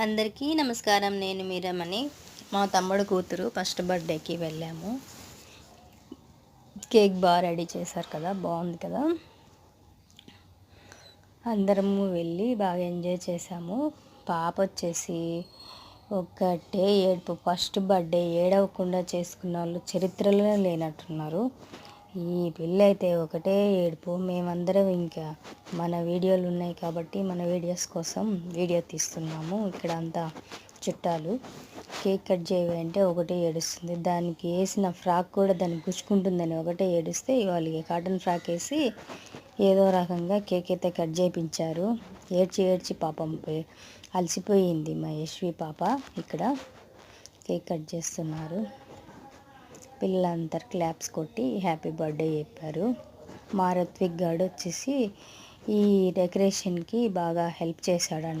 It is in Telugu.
అందరికీ నమస్కారం. నేను మీ రమణి. మా తమ్ముడు కూతురు ఫస్ట్ బర్త్డేకి వెళ్ళాము. కేక్ బాగా రెడీ చేశారు కదా, బాగుంది కదా. అందరము వెళ్ళి బాగా ఎంజాయ్ చేసాము. పాప వచ్చేసి ఒకటే ఏడుపు. ఫస్ట్ బర్త్డే ఏడవకుండా చేసుకున్న వాళ్ళు చరిత్రలో లేనట్టున్నారు. ఈ పిల్ల అయితే ఒకటే ఏడుపు. మేమందరం ఇంకా మన వీడియోలు ఉన్నాయి కాబట్టి మన వీడియోస్ కోసం వీడియో తీస్తున్నాము. ఇక్కడ అంతా చుట్టాలు. కేక్ కట్ చేయాలంటే ఒకటే ఏడుస్తుంది. దానికి వేసిన ఫ్రాక్ కూడా దాన్ని గుచ్చుకుంటుందని ఒకటే ఏడిస్తే వాళ్ళకి కాటన్ ఫ్రాక్ వేసి ఏదో రకంగా కేక్ అయితే కట్ చేయించారు. ఏడ్చి ఏడ్చి పాపం అలసిపోయింది మా యశ్వి పాప. ఇక్కడ కేక్ కట్ చేస్తున్నారు. పిల్లలందరూ క్లాప్స్ కొట్టి హ్యాపీ బర్త్డే చెప్పారు. మా రత్విక్ గాడు వచ్చేసి ఈ డెకరేషన్కి బాగా హెల్ప్ చేశాడు.